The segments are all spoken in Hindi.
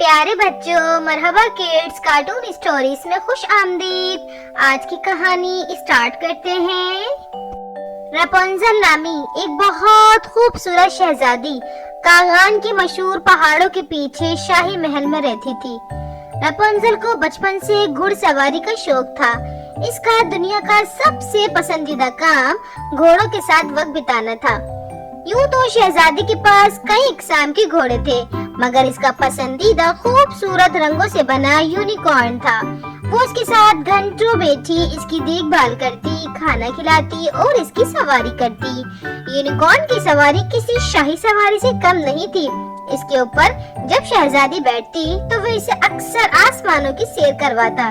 प्यारे बच्चों, मरहबा किड्स कार्टून स्टोरीज में खुश आमदीद। आज की कहानी स्टार्ट करते हैं। रपुंज़ल नामी एक बहुत खूबसूरत शहजादी कागान के मशहूर पहाड़ों के पीछे शाही महल में रहती थी। रपुंज़ल को बचपन से घुड़सवारी का शौक था। इसका दुनिया का सबसे पसंदीदा काम घोड़ों के साथ वक्त बिताना था। यूं तो शहजादी के पास कई इकसाम के घोड़े थे, मगर इसका पसंदीदा खूबसूरत रंगों से बना यूनिकॉर्न था। वो उसके साथ घंटों बैठी इसकी देखभाल करती, खाना खिलाती और इसकी सवारी करती। यूनिकॉर्न की सवारी किसी शाही सवारी से कम नहीं थी। इसके ऊपर जब शहजादी बैठती तो वह इसे अक्सर आसमानों की सैर करवाता,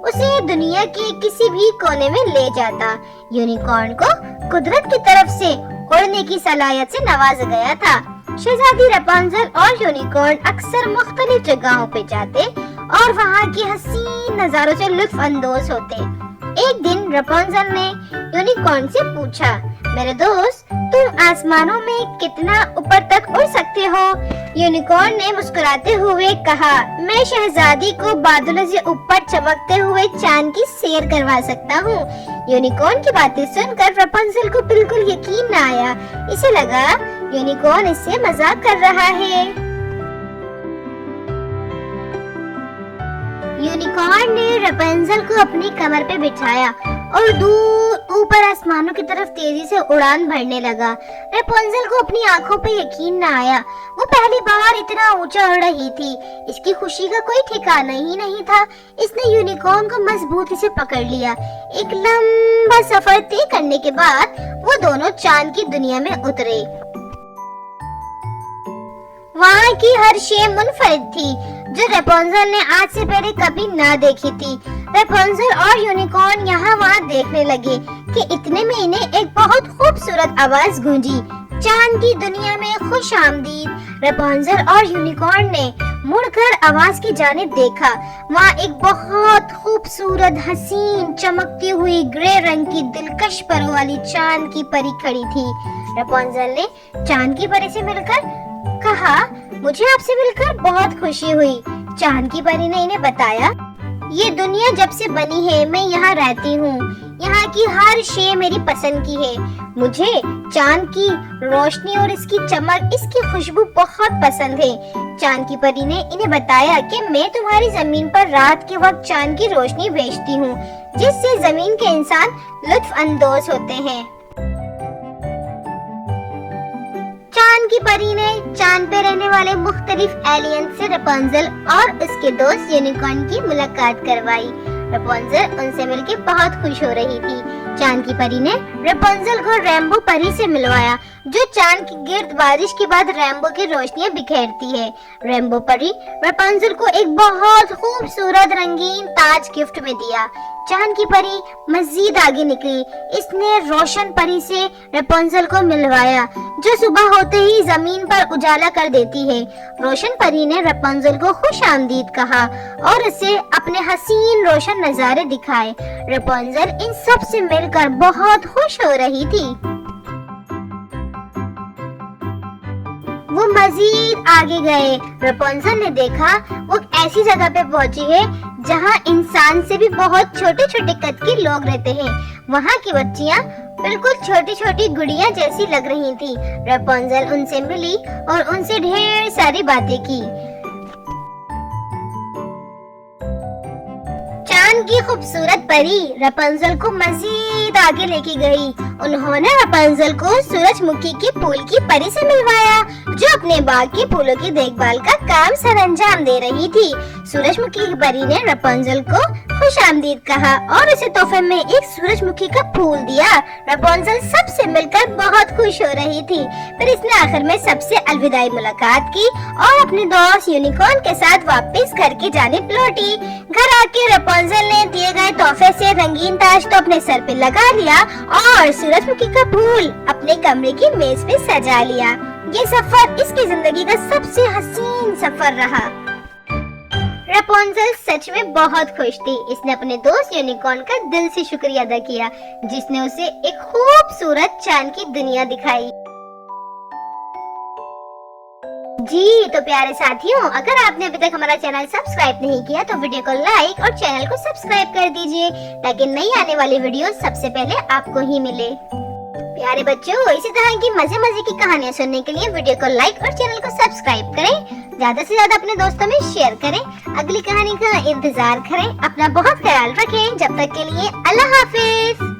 उसे दुनिया के किसी भी कोने में ले जाता। यूनिकॉर्न को कुदरत की तरफ से उड़ने की सलाहियत से नवाजा गया था। शहजादी रपुंज़ल और यूनिकॉर्न अक्सर मुख्तलिफ जगहों पे जाते और वहाँ के हसीन नजारों से लुत्फ अंदोज होते। एक दिन रपुंज़ल ने यूनिकॉर्न से पूछा, मेरे दोस्त, तुम आसमानों में कितना ऊपर तक उड़ सकते हो? यूनिकॉर्न ने मुस्कुराते हुए कहा, मैं शहजादी को बादलों से ऊपर चमकते हुए चांद की सैर करवा सकता हूँ। यूनिकॉर्न की बातें सुनकर रपुंज़ल को बिल्कुल यकीन न आया। इसे लगा यूनिकॉर्न इससे मजाक कर रहा है। यूनिकॉर्न ने रपुंज़ल को अपनी कमर पे बिठाया और दूर ऊपर आसमानों की तरफ तेजी से उड़ान भरने लगा। रपुंज़ल को अपनी आंखों पे यकीन न आया। वो पहली बार इतना ऊंचा उड़ रही थी। इसकी खुशी का कोई ठिकाना ही नहीं था। इसने यूनिकॉर्न को मजबूती से पकड़ लिया। एक लंबा सफर तय करने के बाद वो दोनों चांद की दुनिया में उतरे। वहाँ की हर शे मुनफरिद थी, जो रपुंज़ल ने आज से पहले कभी ना देखी थी। रपुंज़ल और यूनिकॉर्न यहाँ वहाँ देखने लगे कि इतने में इन्हें एक बहुत खूबसूरत आवाज गूंजी। चांद की दुनिया में खुश आमदीद। रपुंज़ल और यूनिकॉर्न ने मुड़कर आवाज की जानिब देखा। वहाँ एक बहुत खूबसूरत, हसीन, चमकती हुई ग्रे रंग की दिलकश परों वाली चांद की परी खड़ी थी। रपुंज़ल ने चांद की परी से मिलकर कहा, मुझे आपसे मिलकर बहुत खुशी हुई। चांद की परी ने इन्हें बताया, ये दुनिया जब से बनी है मैं यहाँ रहती हूँ। यहाँ की हर शे मेरी पसंद की है। मुझे चांद की रोशनी और इसकी चमक, इसकी खुशबू बहुत पसंद है। चांद की परी ने इन्हें बताया कि मैं तुम्हारी जमीन पर रात के वक्त चांद की रोशनी भेजती हूँ, जिससे जमीन के इंसान लुत्फ अंदोज होते हैं। चांद की परी ने चांद पे रहने वाले मुख्तलिफ एलियन से रपुंज़ल और उसके दोस्त यूनिकॉर्न की मुलाकात करवाई। रपुंज़ल उनसे मिलकर बहुत खुश हो रही थी। चांद की परी ने रपुंज़ल को रेनबो परी से मिलवाया, जो चांद की गिर्द बारिश के बाद रेनबो की रोशनियां बिखेरती है। रेनबो परी रपुंज़ल को एक बहुत खूबसूरत रंगीन ताज गिफ्ट में दिया। चांद की परी मजीद आगे निकली। इसने रोशन परी से रपुंज़ल को मिलवाया, जो सुबह होते ही जमीन पर उजाला कर देती है। रोशन परी ने रपुंज़ल को खुश आमदीद कहा और उसे अपने हसीन रोशन नजारे दिखाए। रपुंज़ल इन सब से मिलकर बहुत खुश हो रही थी। वो मजीद आगे गए। रपुंज़ल ने देखा वो ऐसी जगह पे पहुंची है जहां इंसान से भी बहुत छोटे छोटे कद के लोग रहते हैं। वहां की बच्चियां बिल्कुल छोटी छोटी गुड़िया जैसी लग रही थी। रपुंज़ल उनसे मिली और उनसे ढेर सारी बातें की। चांद की खूबसूरत परी रपुंज़ल को मजीद आगे लेके गई। उन्होंने रपुंज़ल को सूरजमुखी के फूल की परी से मिलवाया, जो अपने बाग के फूलों की देखभाल का काम सरअंजाम दे रही थी। सूरजमुखी की परी ने रपुंज़ल को खुश आमदीद कहा और उसे तोहफे में एक सूरजमुखी का फूल दिया। रपुंज़ल सबसे मिलकर बहुत खुश हो रही थी। फिर इसने आखिर में सबसे अलविदाई मुलाकात की और अपने दोस्त यूनिकॉर्न के साथ वापस घर की जानिब लौटी। घर आके रपुंज़ल ने दिए गए तोहफे से रंगीन ताज तो अपने सर पे लगा लिया और सूरजमुखी का फूल अपने कमरे की मेज पे सजा लिया। ये सफर इसकी जिंदगी का सबसे हसीन सफर रहा। रपुंज़ल सच में बहुत खुश थी। इसने अपने दोस्त यूनिकॉर्न का दिल से शुक्रिया अदा किया, जिसने उसे एक खूबसूरत चांद की दुनिया दिखाई। जी तो प्यारे साथियों, अगर आपने अभी तक हमारा चैनल सब्सक्राइब नहीं किया तो वीडियो को लाइक और चैनल को सब्सक्राइब कर दीजिए, ताकि नई आने वाली वीडियो सबसे पहले आपको ही मिले। प्यारे बच्चों, इसी तरह की मजे मजे की कहानियाँ सुनने के लिए वीडियो को लाइक और चैनल को सब्सक्राइब करें। ज्यादा से ज्यादा अपने दोस्तों में शेयर करें। अगली कहानी का इंतजार करें। अपना बहुत ख्याल रखें। जब तक के लिए अल्लाह हाफिज।